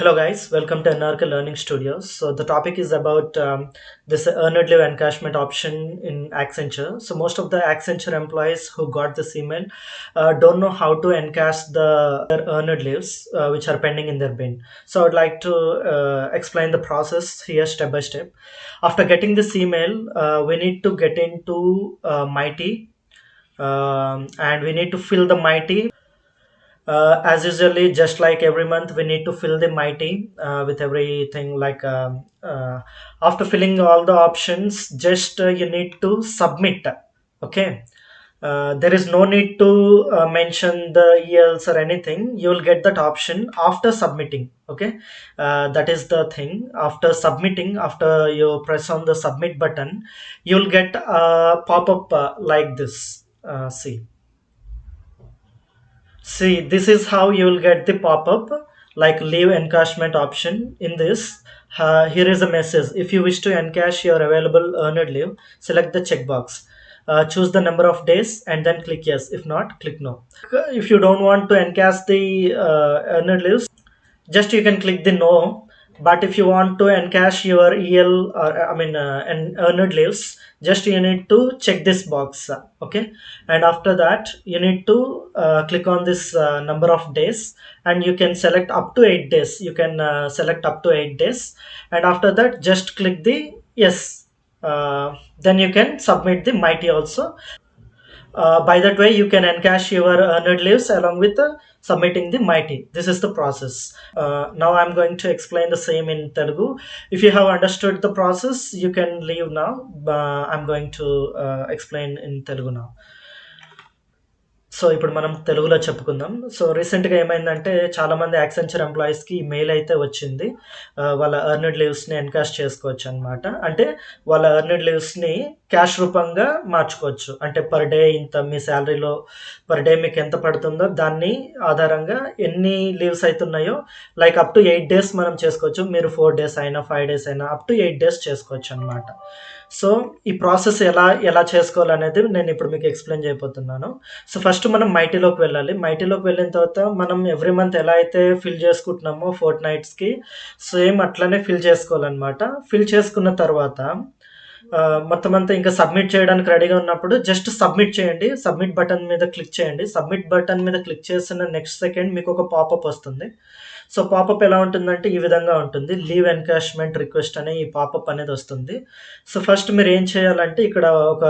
Hello guys, welcome to NRK Learning Studios. So the topic is about this earned leave encashment option in Accenture. So most of the Accenture employees who got this email don't know how to encash their earned leaves which are pending in their bin. So I'd like to explain the process here step by step. After getting this email, we need to get into Mighty and we need to fill the Mighty. As usually, just like every month, we need to fill the mighty with everything. After filling all the options, just you need to submit. Okay. There is no need to mention the ELs or anything. You will get that option after submitting. Okay, that is the thing. After submitting, after you press on the submit button, you will get a pop-up like this. See, this is how you will get the pop-up like leave encashment option. In this, here is a message. If you wish to encash your available earned leave, select the checkbox. Choose the number of days and then click yes. If not, click no. If you don't want to encash the earned leaves, just you can click the no. But if you want to encash your EL or and earned leaves, just you need to check this box. Okay, and after that you need to click on this number of days, and you can select up to 8 days. You can select up to 8 days, and after that just click the yes. Then you can submit the mighty also. By that way, you can encash your earned leaves along with submitting the mighty. This is the process. Now I'm going to explain the same in Telugu. If you have understood the process, you can leave now. I'm going to explain in Telugu now. So ఇప్పుడు మనం తెలుగులో చెప్పుకుందాం. So రీసెంట్గా ఏమైందంటే చాలామంది Accenture ఎంప్లాయీస్కి mail అయితే వచ్చింది. వాళ్ళ ఎర్నడ్ లీవ్స్ని ఎన్కాష్ చేసుకోవచ్చు అనమాట. అంటే వాళ్ళ ఎర్నడ్ లీవ్స్ని క్యాష్ రూపంగా మార్చుకోవచ్చు. అంటే పర్ డే ఇంత మీ శాలరీలో పర్ డే మీకు ఎంత పడుతుందో దాన్ని ఆధారంగా ఎన్ని లీవ్స్ అవుతున్నాయో లైక్ అప్ టు 8 days మనం చేసుకోవచ్చు. మీరు 4 days అయినా 5 days అయినా అప్ టు 8 days చేసుకోవచ్చు అనమాట. సో ఈ ప్రాసెస్ ఎలా చేసుకోవాలనేది నేను ఇప్పుడు మీకు ఎక్స్ప్లెయిన్ చేయబోతున్నాను. సో ఫస్ట్ మనం మైటీలోకి వెళ్ళాలి. మైటీలోకి వెళ్ళిన తర్వాత మనం ఎవ్రీ మంత్ ఎలా అయితే ఫిల్ చేసుకుంటున్నామో ఫోర్ట్ నైట్స్కి సేమ్ అట్లనే ఫిల్ చేసుకోవాలన్నమాట. ఫిల్ చేసుకున్న తర్వాత మొత్తం అంతా ఇంకా సబ్మిట్ చేయడానికి రెడీగా ఉన్నప్పుడు జస్ట్ సబ్మిట్ చేయండి. సబ్మిట్ బటన్ మీద క్లిక్ చేయండి. సబ్మిట్ బటన్ మీద క్లిక్ చేసిన నెక్స్ట్ సెకండ్ మీకు ఒక పాపప్ వస్తుంది. సో పాపప్ ఎలా ఉంటుందంటే ఈ విధంగా ఉంటుంది. లీవ్ ఎన్కాష్మెంట్ రిక్వెస్ట్ అనే ఈ పాపప్ అనేది వస్తుంది. సో ఫస్ట్ మీరు ఏం చేయాలంటే ఇక్కడ ఒక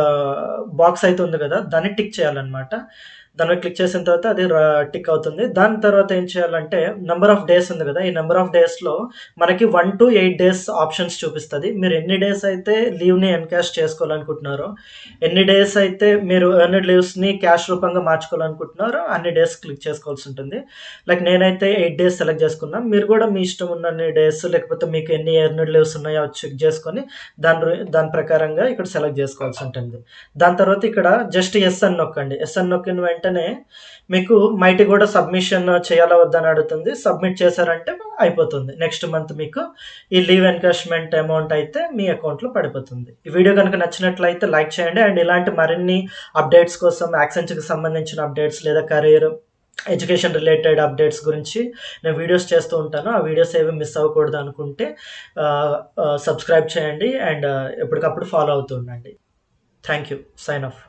బాక్స్ అయితే ఉంది కదా, దాన్ని టిక్ చేయాలన్నమాట. దాన్ని క్లిక్ చేసిన తర్వాత అది టిక్ అవుతుంది. దాని తర్వాత ఏం చేయాలంటే నెంబర్ ఆఫ్ డేస్ ఉంది కదా, ఈ నెంబర్ ఆఫ్ డేస్లో మనకి 1 to 8 days ఆప్షన్స్ చూపిస్తుంది. మీరు ఎన్ని డేస్ అయితే లీవ్ని ఎన్కాష్ చేసుకోవాలనుకుంటున్నారో, ఎన్ని డేస్ అయితే మీరు ఎర్నడ్ లీవ్స్ని క్యాష్ రూపంగా మార్చుకోవాలనుకుంటున్నారో అన్ని డేస్ క్లిక్ చేసుకోవాల్సి ఉంటుంది. లైక్ నేనైతే 8 days సెలెక్ట్ చేసుకున్నాను. మీరు కూడా మీ ఇష్టం ఉన్నన్ని డేస్ లేకపోతే మీకు ఎన్ని ఎర్నడ్ లీవ్స్ ఉన్నాయో చెక్ చేసుకొని దాని ప్రకారంగా ఇక్కడ సెలెక్ట్ చేసుకోవాల్సి ఉంటుంది. దాని తర్వాత ఇక్కడ జస్ట్ ఎస్ అని నొక్కండి. ఎస్ అని నొక్కిన వెంటనే మీకు మైటీ కూడా సబ్మిషన్ చేయాలా వద్దని అడుగుతుంది. సబ్మిట్ చేశారంటే అయిపోతుంది. నెక్స్ట్ మంత్ మీకు ఈ లీవ్ ఎన్కాష్మెంట్ అమౌంట్ అయితే మీ అకౌంట్లో పడిపోతుంది. ఈ వీడియో కనుక నచ్చినట్లయితే లైక్ చేయండి. అండ్ ఇలాంటి మరిన్ని అప్డేట్స్ కోసం యాక్సెంచర్కి సంబంధించిన అప్డేట్స్ లేదా కెరీర్ ఎడ్యుకేషన్ రిలేటెడ్ అప్డేట్స్ గురించి నేను వీడియోస్ చేస్తూ ఉంటాను. ఆ వీడియోస్ ఏవి మిస్ అవ్వకూడదు అనుకుంటే సబ్స్క్రైబ్ చేయండి అండ్ ఎప్పటికప్పుడు ఫాలో అవుతూ ఉండండి. Thank you. Sign of.